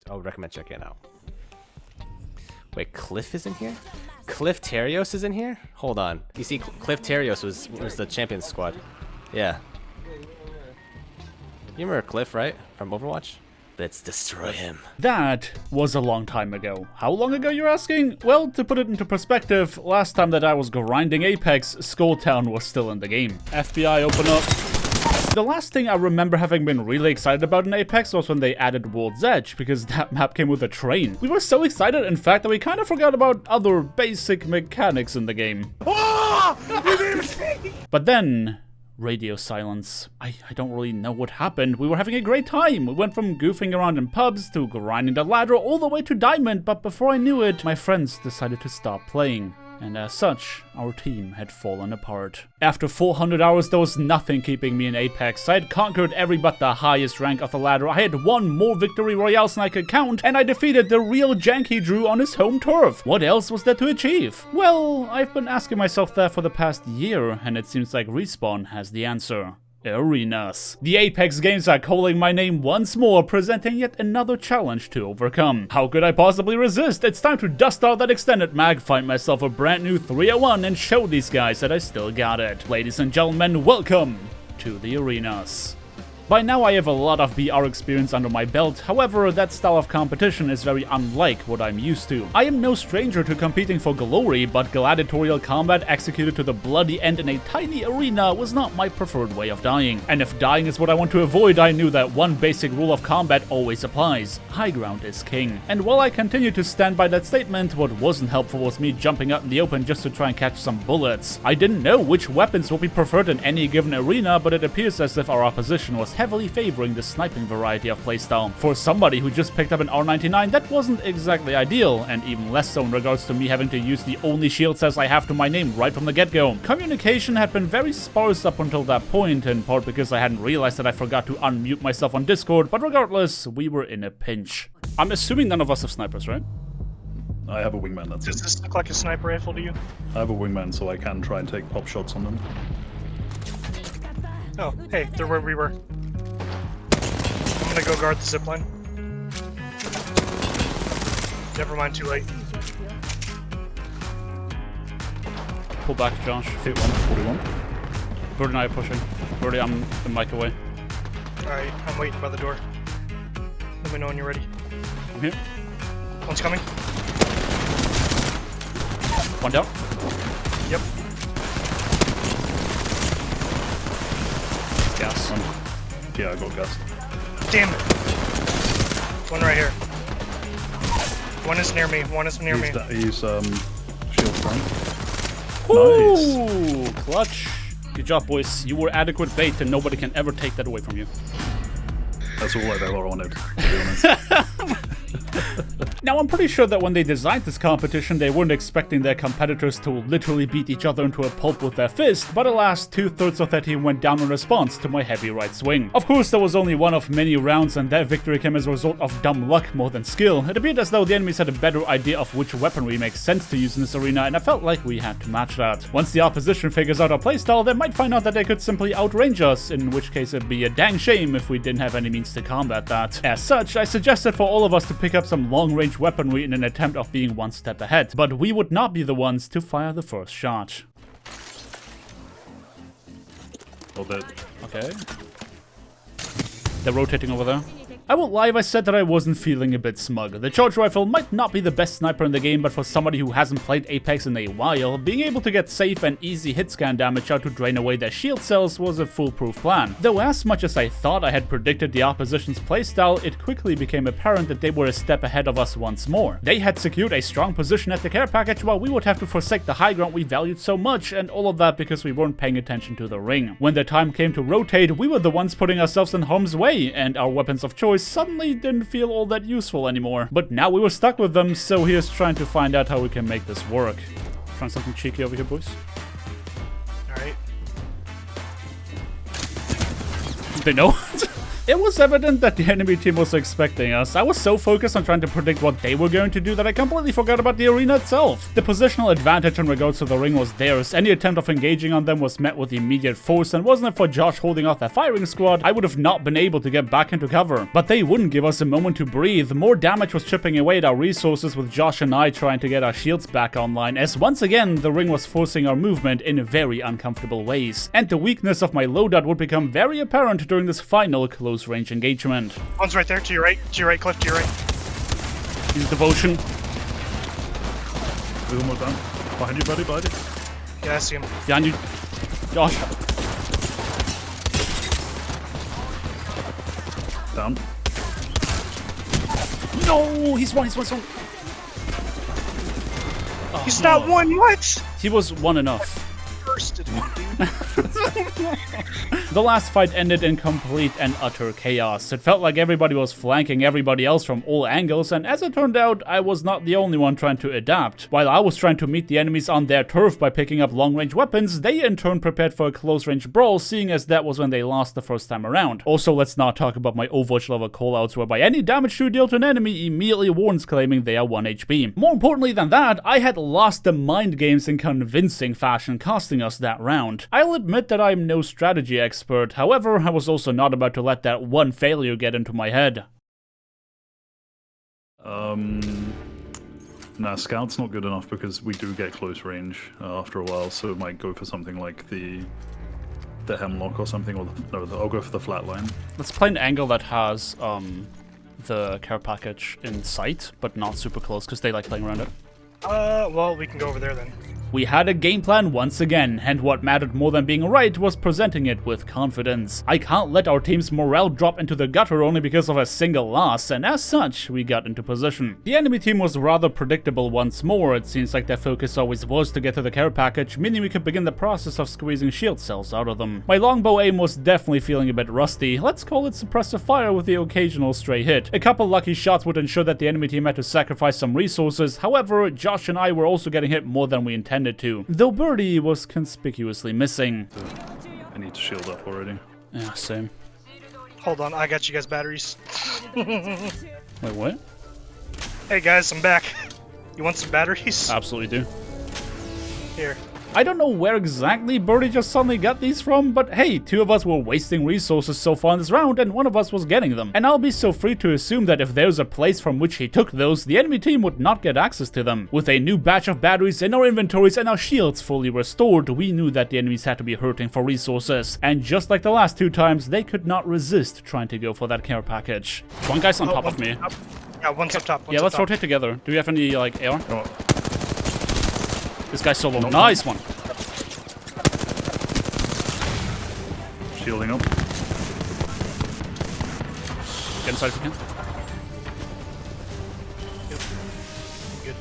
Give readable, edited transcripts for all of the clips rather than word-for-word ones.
I would recommend checking it out. Wait, Cliff is in here? Cliff Terios is in here? Hold on. You see, Cliff Terios was the champions squad. Yeah. You remember Cliff, right? From Overwatch? Let's destroy him. That was a long time ago. How long ago, you're asking? Well, to put it into perspective, last time that I was grinding Apex, Skulltown was still in the game. FBI, open up. The last thing I remember having been really excited about in Apex was when they added World's Edge, because that map came with a train. We were so excited, in fact, that we kind of forgot about other basic mechanics in the game. But then, radio silence. I don't really know what happened. We were having a great time. We went from goofing around in pubs to grinding the ladder all the way to Diamond, but before I knew it, my friends decided to stop playing. And as such, our team had fallen apart. After 400 hours, there was nothing keeping me in Apex. I had conquered every but the highest rank of the ladder. I had won more victory royales than I could count, and I defeated the real kAndyREW on his home turf. What else was there to achieve? Well, I've been asking myself that for the past year, and it seems like Respawn has the answer. Arenas. The Apex games are calling my name once more, presenting yet another challenge to overcome. How could I possibly resist? It's time to dust out that extended mag, find myself a brand new 301, and show these guys that I still got it. Ladies and gentlemen, welcome to the Arenas. By now I have a lot of BR experience under my belt, however, that style of competition is very unlike what I'm used to. I am no stranger to competing for glory, but gladiatorial combat executed to the bloody end in a tiny arena was not my preferred way of dying. And if dying is what I want to avoid, I knew that one basic rule of combat always applies: high ground is king. And while I continue to stand by that statement, what wasn't helpful was me jumping out in the open just to try and catch some bullets. I didn't know which weapons would be preferred in any given arena, but it appears as if our opposition was heavily favoring the sniping variety of playstyle. For somebody who just picked up an R99, that wasn't exactly ideal, and even less so in regards to me having to use the only shield cells I have to my name right from the get-go. Communication had been very sparse up until that point, in part because I hadn't realized that I forgot to unmute myself on Discord, but regardless, we were in a pinch. I'm assuming none of us have snipers, right? I have a wingman, that's Does it. this look like a sniper rifle to you? I have a wingman, so I can try and take pop shots on them. Oh, hey, they're where we were. I'm gonna go guard the zipline. Never mind, too late. Pull back, Josh. Hit 141. Bird and I are pushing. Birdie, I'm the mic away. Alright, I'm waiting by the door. Let me know when you're ready. I'm here. One's coming. One down. Yep. Gas. Yeah, I got gas. Damn it! One right here. One is near me. One is near me. He's shield strength. Ooh, nice. Clutch. Good job, boys. You were adequate bait, and nobody can ever take that away from you. That's all I've ever wanted, to be honest. Now, I'm pretty sure that when they designed this competition, they weren't expecting their competitors to literally beat each other into a pulp with their fist, but alas, 2/3 of their team went down in response to my heavy right swing. Of course, there was only one of many rounds, and their victory came as a result of dumb luck more than skill. It appeared as though the enemies had a better idea of which weaponry makes sense to use in this arena, and I felt like we had to match that. Once the opposition figures out our playstyle, they might find out that they could simply outrange us, in which case it'd be a dang shame if we didn't have any means to combat that. As such, I suggested for all of us to pick up some long-range weaponry in an attempt of being one step ahead, but we would not be the ones to fire the first shot. Or that. Okay. They're rotating over there. I won't lie if I said that I wasn't feeling a bit smug. The charge rifle might not be the best sniper in the game, but for somebody who hasn't played Apex in a while, being able to get safe and easy hit scan damage out to drain away their shield cells was a foolproof plan. Though as much as I thought I had predicted the opposition's playstyle, it quickly became apparent that they were a step ahead of us once more. They had secured a strong position at the care package, while we would have to forsake the high ground we valued so much, and all of that because we weren't paying attention to the ring. When the time came to rotate, we were the ones putting ourselves in harm's way, and our weapons of choice suddenly didn't feel all that useful anymore. But now we were stuck with them, so here's trying to find out how we can make this work. Trying something cheeky over here, boys. Alright. They know. It was evident that the enemy team was expecting us. I was so focused on trying to predict what they were going to do that I completely forgot about the arena itself. The positional advantage in regards to the ring was theirs. Any attempt of engaging on them was met with immediate force, and wasn't it for Josh holding off their firing squad, I would have not been able to get back into cover. But they wouldn't give us a moment to breathe. More damage was chipping away at our resources, with Josh and I trying to get our shields back online, as once again the ring was forcing our movement in very uncomfortable ways. And the weakness of my loadout would become very apparent during this final close range engagement. One's right there, to your right, Cliff, to your right. Use devotion. One more down. Behind you, buddy, behind you. Yeah, I see him. Behind you. Josh. Down. No! He's one. Oh, He's not one, what? He was one enough. Bursted him, dude. The last fight ended in complete and utter chaos. It felt like everybody was flanking everybody else from all angles, and as it turned out, I was not the only one trying to adapt. While I was trying to meet the enemies on their turf by picking up long-range weapons, they in turn prepared for a close-range brawl, seeing as that was when they lost the first time around. Also, let's not talk about my Overwatch level callouts, whereby any damage you deal to an enemy immediately warns claiming they are 1 HP. More importantly than that, I had lost the mind games in convincing fashion, costing us that round. I'll admit that I'm no strategy expert, however, I was also not about to let that one failure get into my head. Nah, Scout's not good enough because we do get close range after a while, so it might go for something like the Hemlock or something, or I'll go for the Flatline. Let's play an angle that has the care package in sight, but not super close, because they like playing around it. Well, we can go over there then. We had a game plan once again, and what mattered more than being right was presenting it with confidence. I can't let our team's morale drop into the gutter only because of a single loss, and as such, we got into position. The enemy team was rather predictable once more. It seems like their focus always was to get to the care package, meaning we could begin the process of squeezing shield cells out of them. My longbow aim was definitely feeling a bit rusty. Let's call it suppressive fire with the occasional stray hit. A couple lucky shots would ensure that the enemy team had to sacrifice some resources. However, Josh and I were also getting hit more than we intended to, though Birdie was conspicuously missing. I need to shield up already. Yeah, same. Hold on, I got you guys batteries. Wait, what? Hey guys, I'm back. You want some batteries? Absolutely do. Here. I don't know where exactly Birdie just suddenly got these from, but hey, 2 of us were wasting resources so far in this round, and 1 of us was getting them. And I'll be so free to assume that if there's a place from which he took those, the enemy team would not get access to them. With a new batch of batteries in our inventories and our shields fully restored, we knew that the enemies had to be hurting for resources. And just like the last 2 times, they could not resist trying to go for that care package. One guy's on top of me. Yeah, one's up top. Yeah, let's rotate together. Do you have any, like, AR? Oh, This guy's solo. No. Nice one. shielding up. Get inside if you can. Yep. Good.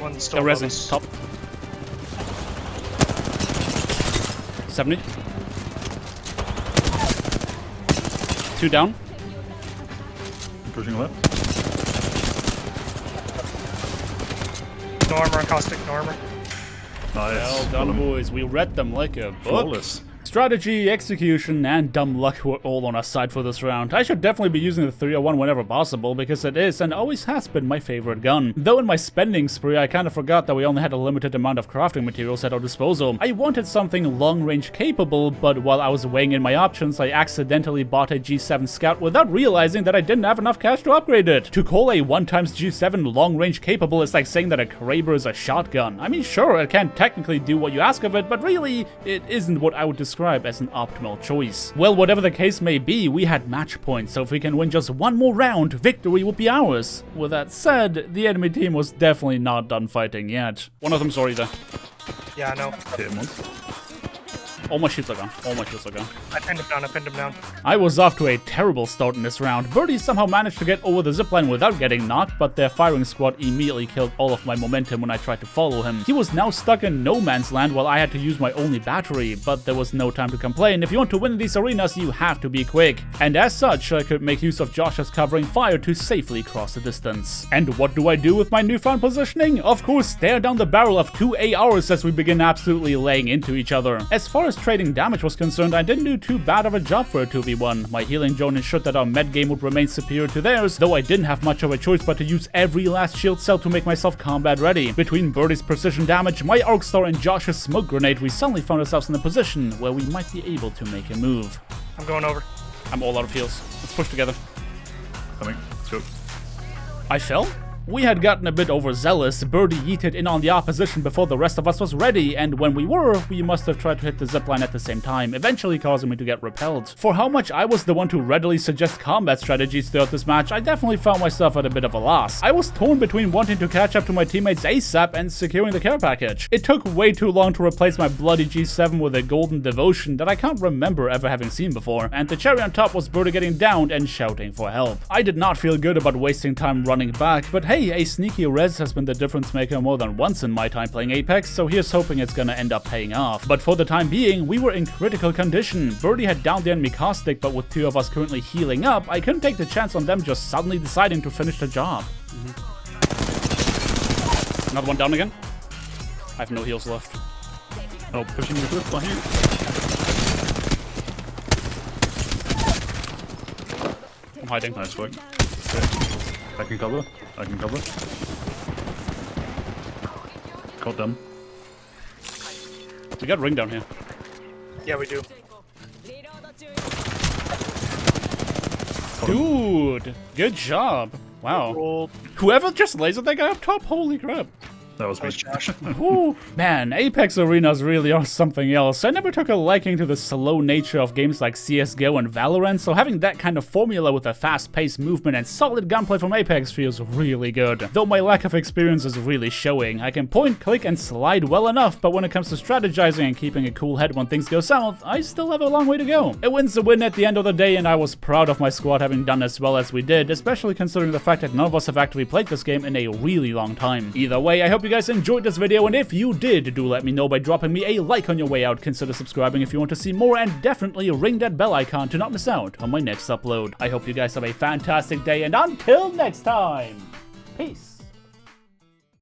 One's Still still above resing. us. Top. 70. 2 down. I'm pushing left. No armor on caustic, no armor. Nice. Well Got done, him. boys. We read them like a book. Flawless. Strategy, execution, and dumb luck were all on our side for this round. I should definitely be using the 301 whenever possible, because it is and always has been my favorite gun. Though in my spending spree, I kind of forgot that we only had a limited amount of crafting materials at our disposal. I wanted something long-range capable, but while I was weighing in my options, I accidentally bought a G7 Scout without realizing that I didn't have enough cash to upgrade it. To call a 1x G7 long-range capable is like saying that a Kraber is a shotgun. I mean, sure, it can technically do what you ask of it, but really, it isn't what I would describe as an optimal choice. Well, whatever the case may be, we had match points, so if we can win just 1 more round, victory will be ours. With that said, the enemy team was definitely not done fighting yet. One of them's already there. Yeah, I know. Hit him once. All my shields are gone. All my shields are gone. I pinned him down, I pinned him down. I was off to a terrible start in this round. Birdie somehow managed to get over the zipline without getting knocked, but their firing squad immediately killed all of my momentum when I tried to follow him. He was now stuck in no man's land while I had to use my only battery, but there was no time to complain. If you want to win these arenas, you have to be quick. And as such, I could make use of Josh's covering fire to safely cross the distance. And what do I do with my newfound positioning? Of course, stare down the barrel of 2 ARs as we begin absolutely laying into each other. As far as trading damage was concerned, I didn't do too bad of a job for a 2v1. My healing drone ensured that our med game would remain superior to theirs, though I didn't have much of a choice but to use every last shield cell to make myself combat ready. Between Birdie's precision damage, my arc star, and Josh's smoke grenade, we suddenly found ourselves in a position where we might be able to make a move. I'm going over. I'm all out of heals. Let's push together. Coming. Let's go. I fell? We had gotten a bit overzealous. Birdie yeeted in on the opposition before the rest of us was ready, and when we were, we must have tried to hit the zipline at the same time, eventually causing me to get repelled. For how much I was the one to readily suggest combat strategies throughout this match, I definitely found myself at a bit of a loss. I was torn between wanting to catch up to my teammates ASAP and securing the care package. It took way too long to replace my bloody G7 with a golden devotion that I can't remember ever having seen before, and the cherry on top was Birdie getting downed and shouting for help. I did not feel good about wasting time running back, but hey, a sneaky res has been the difference maker more than once in my time playing Apex, so here's hoping it's gonna end up paying off. But for the time being, we were in critical condition. Birdie had downed the enemy caustic, but with two of us currently healing up, I couldn't take the chance on them just suddenly deciding to finish the job. Another one down again. I have no heals left. Oh, pushing the cliff behind you. I'm hiding. Nice work. Okay. I can cover. I can cover. Got them. We got ring down here. Yeah, we do. Dude, good job. Wow. Rolled. Whoever just lasered that guy up top, holy crap. That was That me. was Josh. Ooh, man, Apex arenas really are something else. I never took a liking to the slow nature of games like CSGO and Valorant, so having that kind of formula with a fast-paced movement and solid gunplay from Apex feels really good. Though my lack of experience is really showing. I can point, click, and slide well enough, but when it comes to strategizing and keeping a cool head when things go south, I still have a long way to go. A win's a win at the end of the day, and I was proud of my squad having done as well as we did, especially considering the fact that none of us have actually played this game in a really long time. Either way, I hope you guys enjoyed this video, and if you did, do let me know by dropping me a like on your way out. Consider subscribing if you want to see more, and definitely ring that bell icon to not miss out on my next upload. I hope you guys have a fantastic day, and until next time, peace.